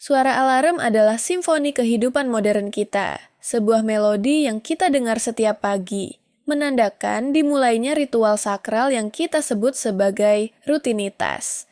Suara alarm adalah simfoni kehidupan modern kita, sebuah melodi yang kita dengar setiap pagi, menandakan dimulainya ritual sakral yang kita sebut sebagai rutinitas.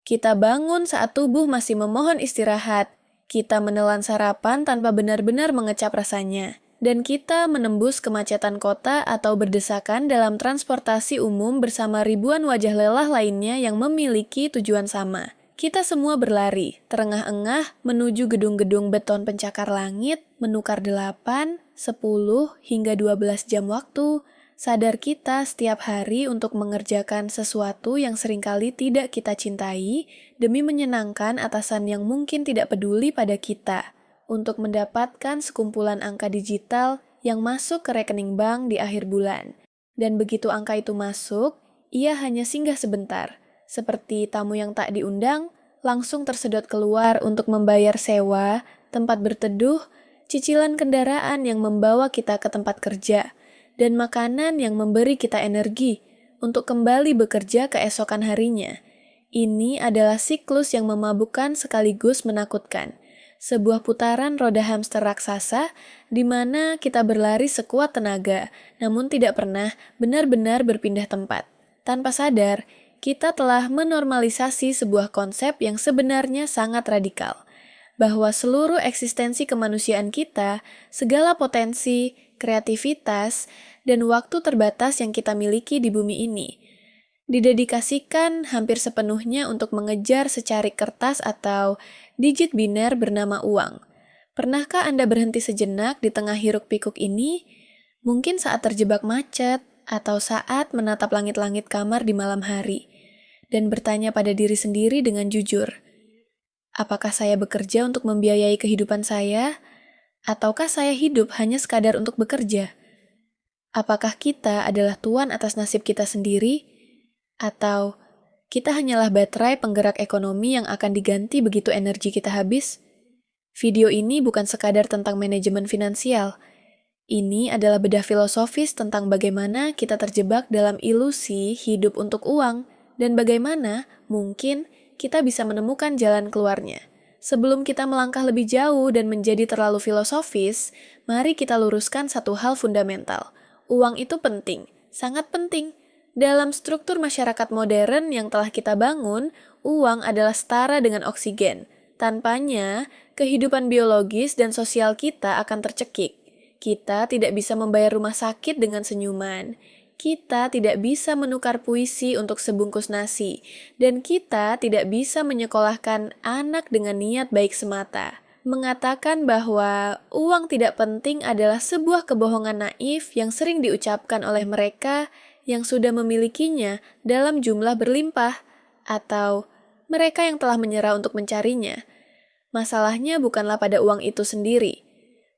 Kita bangun saat tubuh masih memohon istirahat, kita menelan sarapan tanpa benar-benar mengecap rasanya, dan kita menembus kemacetan kota atau berdesakan dalam transportasi umum bersama ribuan wajah lelah lainnya yang memiliki tujuan sama. Kita semua berlari, terengah-engah menuju gedung-gedung beton pencakar langit, menukar 8, 10, hingga 12 jam waktu, sadar kita setiap hari untuk mengerjakan sesuatu yang seringkali tidak kita cintai demi menyenangkan atasan yang mungkin tidak peduli pada kita, untuk mendapatkan sekumpulan angka digital yang masuk ke rekening bank di akhir bulan. Dan begitu angka itu masuk, ia hanya singgah sebentar, seperti tamu yang tak diundang, langsung tersedot keluar untuk membayar sewa, tempat berteduh, cicilan kendaraan yang membawa kita ke tempat kerja, dan makanan yang memberi kita energi untuk kembali bekerja keesokan harinya. Ini adalah siklus yang memabukkan sekaligus menakutkan. Sebuah putaran roda hamster raksasa di mana kita berlari sekuat tenaga, namun tidak pernah benar-benar berpindah tempat. Tanpa sadar, kita telah menormalisasi sebuah konsep yang sebenarnya sangat radikal, bahwa seluruh eksistensi kemanusiaan kita, segala potensi, kreativitas, dan waktu terbatas yang kita miliki di bumi ini, didedikasikan hampir sepenuhnya untuk mengejar secarik kertas atau digit biner bernama uang. Pernahkah Anda berhenti sejenak di tengah hiruk-pikuk ini? Mungkin saat terjebak macet, atau saat menatap langit-langit kamar di malam hari, dan bertanya pada diri sendiri dengan jujur, apakah saya bekerja untuk membiayai kehidupan saya? Ataukah saya hidup hanya sekadar untuk bekerja? Apakah kita adalah tuan atas nasib kita sendiri? Atau kita hanyalah baterai penggerak ekonomi yang akan diganti begitu energi kita habis? Video ini bukan sekadar tentang manajemen finansial. Ini adalah bedah filosofis tentang bagaimana kita terjebak dalam ilusi hidup untuk uang, dan bagaimana mungkin kita bisa menemukan jalan keluarnya. Sebelum kita melangkah lebih jauh dan menjadi terlalu filosofis, mari kita luruskan satu hal fundamental. Uang itu penting, sangat penting. Dalam struktur masyarakat modern yang telah kita bangun, uang adalah setara dengan oksigen. Tanpanya, kehidupan biologis dan sosial kita akan tercekik. Kita tidak bisa membayar rumah sakit dengan senyuman. Kita tidak bisa menukar puisi untuk sebungkus nasi, dan kita tidak bisa menyekolahkan anak dengan niat baik semata. Mengatakan bahwa uang tidak penting adalah sebuah kebohongan naif yang sering diucapkan oleh mereka yang sudah memilikinya dalam jumlah berlimpah, atau mereka yang telah menyerah untuk mencarinya. Masalahnya bukanlah pada uang itu sendiri.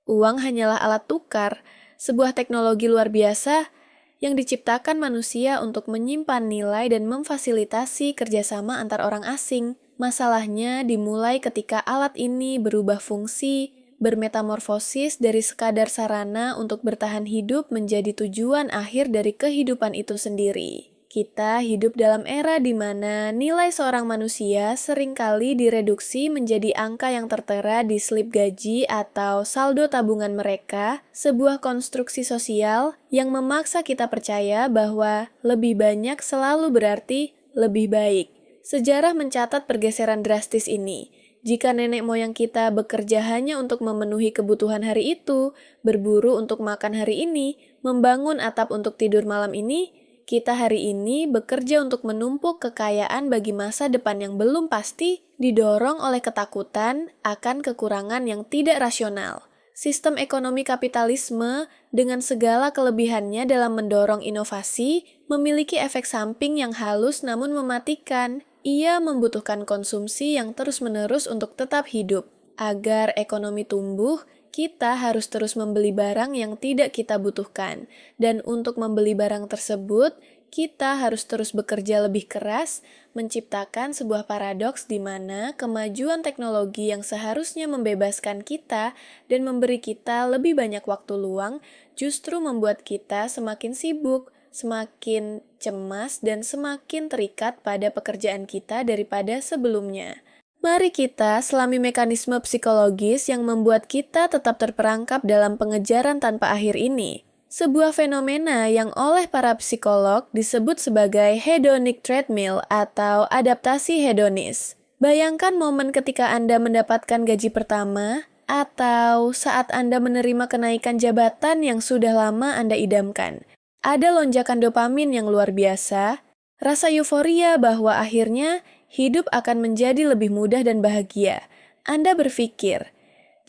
Uang hanyalah alat tukar, sebuah teknologi luar biasa yang diciptakan manusia untuk menyimpan nilai dan memfasilitasi kerjasama antar orang asing. Masalahnya dimulai ketika alat ini berubah fungsi, bermetamorfosis dari sekadar sarana untuk bertahan hidup menjadi tujuan akhir dari kehidupan itu sendiri. Kita hidup dalam era di mana nilai seorang manusia seringkali direduksi menjadi angka yang tertera di slip gaji atau saldo tabungan mereka, sebuah konstruksi sosial yang memaksa kita percaya bahwa lebih banyak selalu berarti lebih baik. Sejarah mencatat pergeseran drastis ini. Jika nenek moyang kita bekerja hanya untuk memenuhi kebutuhan hari itu, berburu untuk makan hari ini, membangun atap untuk tidur malam ini, kita hari ini bekerja untuk menumpuk kekayaan bagi masa depan yang belum pasti, didorong oleh ketakutan akan kekurangan yang tidak rasional. Sistem ekonomi kapitalisme dengan segala kelebihannya dalam mendorong inovasi memiliki efek samping yang halus namun mematikan. Ia membutuhkan konsumsi yang terus-menerus untuk tetap hidup. Agar ekonomi tumbuh, kita harus terus membeli barang yang tidak kita butuhkan. Dan untuk membeli barang tersebut, kita harus terus bekerja lebih keras, menciptakan sebuah paradoks di mana kemajuan teknologi yang seharusnya membebaskan kita dan memberi kita lebih banyak waktu luang, justru membuat kita semakin sibuk, semakin cemas, dan semakin terikat pada pekerjaan kita daripada sebelumnya. Mari kita selami mekanisme psikologis yang membuat kita tetap terperangkap dalam pengejaran tanpa akhir ini. Sebuah fenomena yang oleh para psikolog disebut sebagai hedonic treadmill atau adaptasi hedonis. Bayangkan momen ketika Anda mendapatkan gaji pertama, atau saat Anda menerima kenaikan jabatan yang sudah lama Anda idamkan. Ada lonjakan dopamin yang luar biasa, rasa euforia bahwa akhirnya hidup akan menjadi lebih mudah dan bahagia. Anda berpikir,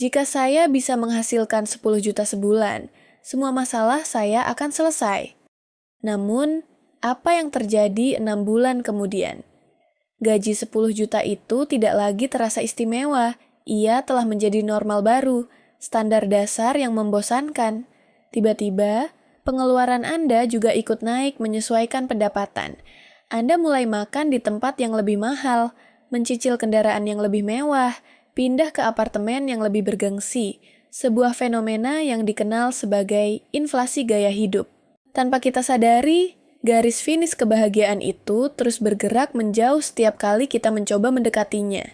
jika saya bisa menghasilkan 10 juta sebulan, semua masalah saya akan selesai. Namun, apa yang terjadi 6 bulan kemudian? Gaji 10 juta itu tidak lagi terasa istimewa. Ia telah menjadi normal baru, standar dasar yang membosankan. Tiba-tiba, pengeluaran Anda juga ikut naik menyesuaikan pendapatan. Anda mulai makan di tempat yang lebih mahal, mencicil kendaraan yang lebih mewah, pindah ke apartemen yang lebih bergengsi, sebuah fenomena yang dikenal sebagai inflasi gaya hidup. Tanpa kita sadari, garis finish kebahagiaan itu terus bergerak menjauh setiap kali kita mencoba mendekatinya.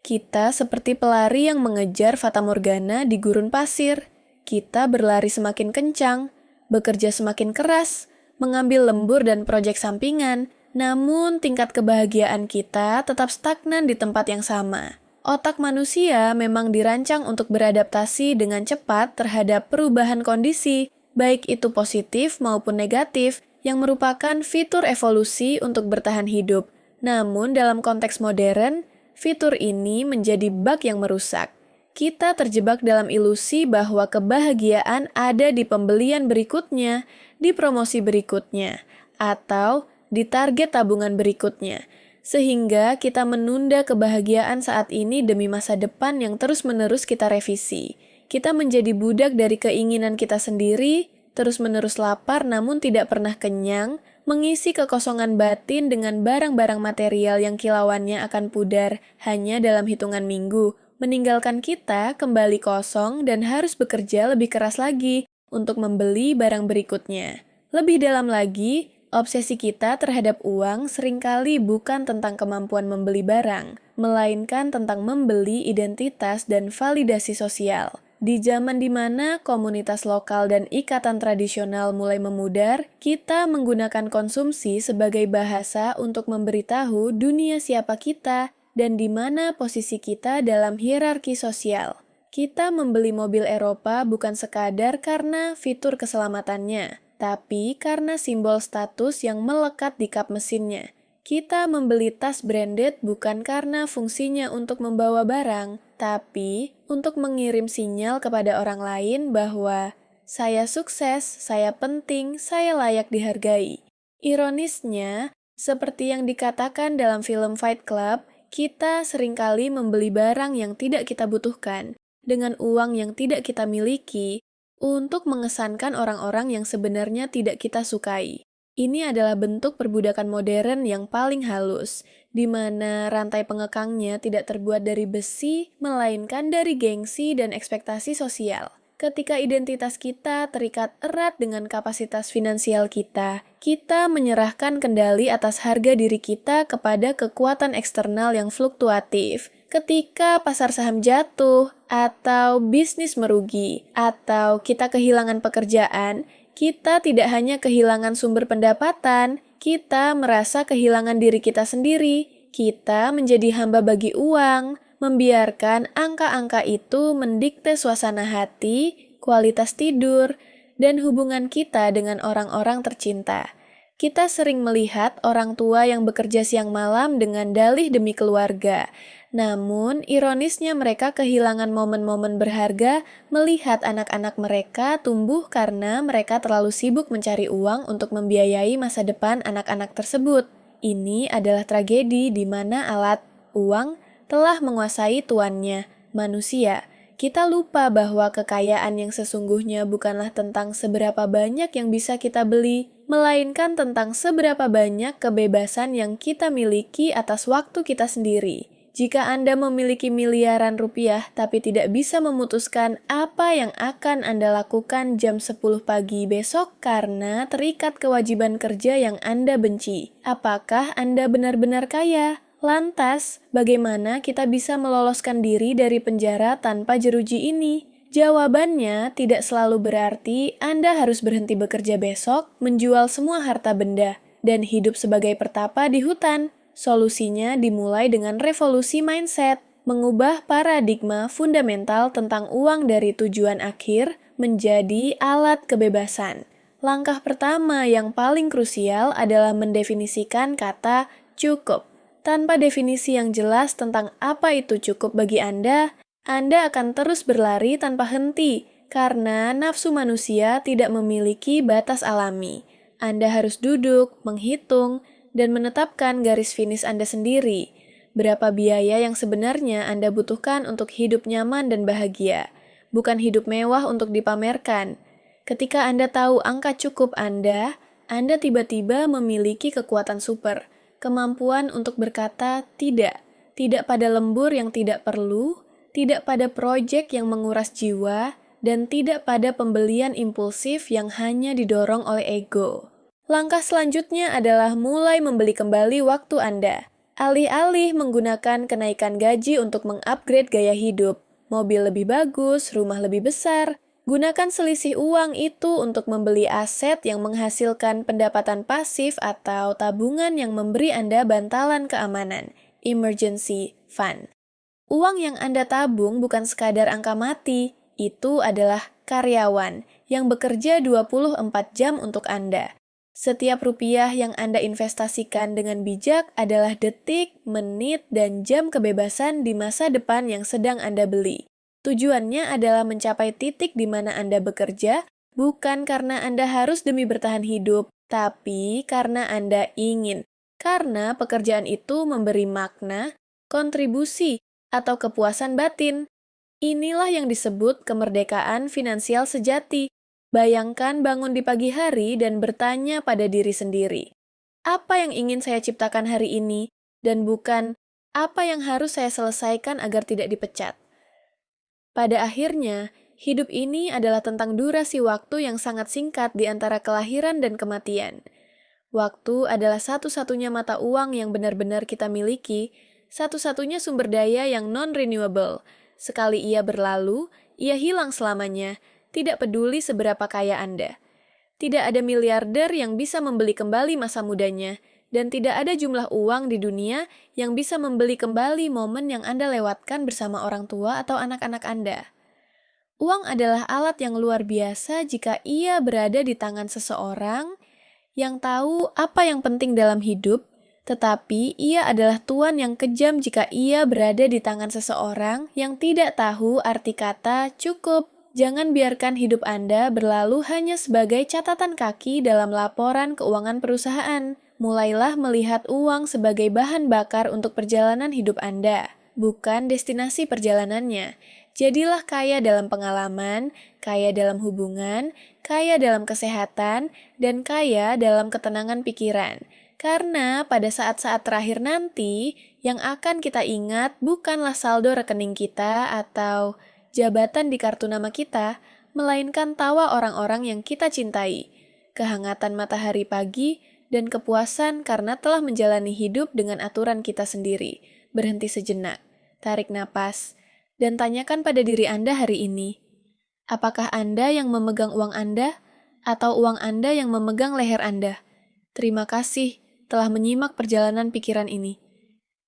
Kita seperti pelari yang mengejar fatamorgana di gurun pasir. Kita berlari semakin kencang, bekerja semakin keras, mengambil lembur dan proyek sampingan, namun tingkat kebahagiaan kita tetap stagnan di tempat yang sama. Otak manusia memang dirancang untuk beradaptasi dengan cepat terhadap perubahan kondisi, baik itu positif maupun negatif, yang merupakan fitur evolusi untuk bertahan hidup. Namun dalam konteks modern, fitur ini menjadi bug yang merusak. Kita terjebak dalam ilusi bahwa kebahagiaan ada di pembelian berikutnya, di promosi berikutnya, atau di target tabungan berikutnya, sehingga kita menunda kebahagiaan saat ini demi masa depan yang terus-menerus kita revisi. Kita menjadi budak dari keinginan kita sendiri, terus-menerus lapar namun tidak pernah kenyang, mengisi kekosongan batin dengan barang-barang material yang kilauannya akan pudar hanya dalam hitungan minggu, meninggalkan kita kembali kosong dan harus bekerja lebih keras lagi untuk membeli barang berikutnya. Lebih dalam lagi, obsesi kita terhadap uang seringkali bukan tentang kemampuan membeli barang, melainkan tentang membeli identitas dan validasi sosial. Di zaman di mana komunitas lokal dan ikatan tradisional mulai memudar, kita menggunakan konsumsi sebagai bahasa untuk memberitahu dunia siapa kita dan di mana posisi kita dalam hierarki sosial. Kita membeli mobil Eropa bukan sekadar karena fitur keselamatannya, tapi karena simbol status yang melekat di kap mesinnya. Kita membeli tas branded bukan karena fungsinya untuk membawa barang, tapi untuk mengirim sinyal kepada orang lain bahwa saya sukses, saya penting, saya layak dihargai. Ironisnya, seperti yang dikatakan dalam film Fight Club, kita seringkali membeli barang yang tidak kita butuhkan, dengan uang yang tidak kita miliki, untuk mengesankan orang-orang yang sebenarnya tidak kita sukai. Ini adalah bentuk perbudakan modern yang paling halus, di mana rantai pengekangnya tidak terbuat dari besi, melainkan dari gengsi dan ekspektasi sosial. Ketika identitas kita terikat erat dengan kapasitas finansial kita, kita menyerahkan kendali atas harga diri kita kepada kekuatan eksternal yang fluktuatif. Ketika pasar saham jatuh, atau bisnis merugi, atau kita kehilangan pekerjaan, kita tidak hanya kehilangan sumber pendapatan, kita merasa kehilangan diri kita sendiri. Kita menjadi hamba bagi uang, membiarkan angka-angka itu mendikte suasana hati, kualitas tidur, dan hubungan kita dengan orang-orang tercinta. Kita sering melihat orang tua yang bekerja siang malam dengan dalih demi keluarga. Namun, ironisnya mereka kehilangan momen-momen berharga melihat anak-anak mereka tumbuh karena mereka terlalu sibuk mencari uang untuk membiayai masa depan anak-anak tersebut. Ini adalah tragedi di mana alat uang telah menguasai tuannya, manusia. Kita lupa bahwa kekayaan yang sesungguhnya bukanlah tentang seberapa banyak yang bisa kita beli, melainkan tentang seberapa banyak kebebasan yang kita miliki atas waktu kita sendiri. Jika Anda memiliki miliaran rupiah tapi tidak bisa memutuskan apa yang akan Anda lakukan jam 10 pagi besok karena terikat kewajiban kerja yang Anda benci, apakah Anda benar-benar kaya? Lantas, bagaimana kita bisa meloloskan diri dari penjara tanpa jeruji ini? Jawabannya tidak selalu berarti Anda harus berhenti bekerja besok, menjual semua harta benda, dan hidup sebagai pertapa di hutan. Solusinya dimulai dengan revolusi mindset, mengubah paradigma fundamental tentang uang dari tujuan akhir menjadi alat kebebasan. Langkah pertama yang paling krusial adalah mendefinisikan kata cukup. Tanpa definisi yang jelas tentang apa itu cukup bagi Anda akan terus berlari tanpa henti, karena nafsu manusia tidak memiliki batas alami. Anda harus duduk, menghitung, dan menetapkan garis finish Anda sendiri. Berapa biaya yang sebenarnya Anda butuhkan untuk hidup nyaman dan bahagia, bukan hidup mewah untuk dipamerkan. Ketika Anda tahu angka cukup Anda tiba-tiba memiliki kekuatan super, kemampuan untuk berkata tidak pada lembur yang tidak perlu, tidak pada proyek yang menguras jiwa, dan tidak pada pembelian impulsif yang hanya didorong oleh ego. Langkah selanjutnya adalah mulai membeli kembali waktu Anda. Alih-alih menggunakan kenaikan gaji untuk mengupgrade gaya hidup, mobil lebih bagus, rumah lebih besar, gunakan selisih uang itu untuk membeli aset yang menghasilkan pendapatan pasif atau tabungan yang memberi Anda bantalan keamanan, emergency fund. Uang yang Anda tabung bukan sekadar angka mati, itu adalah karyawan yang bekerja 24 jam untuk Anda. Setiap rupiah yang Anda investasikan dengan bijak adalah detik, menit, dan jam kebebasan di masa depan yang sedang Anda beli. Tujuannya adalah mencapai titik di mana Anda bekerja, bukan karena Anda harus demi bertahan hidup, tapi karena Anda ingin. Karena pekerjaan itu memberi makna, kontribusi, atau kepuasan batin. Inilah yang disebut kemerdekaan finansial sejati. Bayangkan bangun di pagi hari dan bertanya pada diri sendiri, apa yang ingin saya ciptakan hari ini, dan bukan apa yang harus saya selesaikan agar tidak dipecat. Pada akhirnya, hidup ini adalah tentang durasi waktu yang sangat singkat di antara kelahiran dan kematian. Waktu adalah satu-satunya mata uang yang benar-benar kita miliki, satu-satunya sumber daya yang non-renewable. Sekali ia berlalu, ia hilang selamanya, tidak peduli seberapa kaya Anda. Tidak ada miliarder yang bisa membeli kembali masa mudanya, dan tidak ada jumlah uang di dunia yang bisa membeli kembali momen yang Anda lewatkan bersama orang tua atau anak-anak Anda. Uang adalah alat yang luar biasa jika ia berada di tangan seseorang yang tahu apa yang penting dalam hidup, tetapi ia adalah tuan yang kejam jika ia berada di tangan seseorang yang tidak tahu arti kata cukup. Jangan biarkan hidup Anda berlalu hanya sebagai catatan kaki dalam laporan keuangan perusahaan. Mulailah melihat uang sebagai bahan bakar untuk perjalanan hidup Anda, bukan destinasi perjalanannya. Jadilah kaya dalam pengalaman, kaya dalam hubungan, kaya dalam kesehatan, dan kaya dalam ketenangan pikiran. Karena pada saat-saat terakhir nanti, yang akan kita ingat bukanlah saldo rekening kita atau jabatan di kartu nama kita, melainkan tawa orang-orang yang kita cintai, kehangatan matahari pagi, dan kepuasan karena telah menjalani hidup dengan aturan kita sendiri. Berhenti sejenak, tarik napas, dan tanyakan pada diri Anda hari ini, apakah Anda yang memegang uang Anda, atau uang Anda yang memegang leher Anda? Terima kasih telah menyimak perjalanan pikiran ini.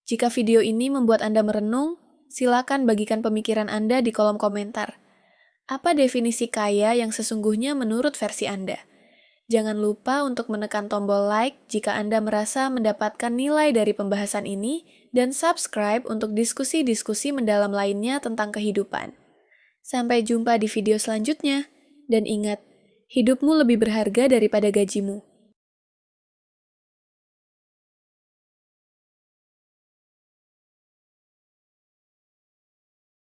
Jika video ini membuat Anda merenung, silakan bagikan pemikiran Anda di kolom komentar. Apa definisi kaya yang sesungguhnya menurut versi Anda? Jangan lupa untuk menekan tombol like jika Anda merasa mendapatkan nilai dari pembahasan ini, dan subscribe untuk diskusi-diskusi mendalam lainnya tentang kehidupan. Sampai jumpa di video selanjutnya, dan ingat, hidupmu lebih berharga daripada gajimu.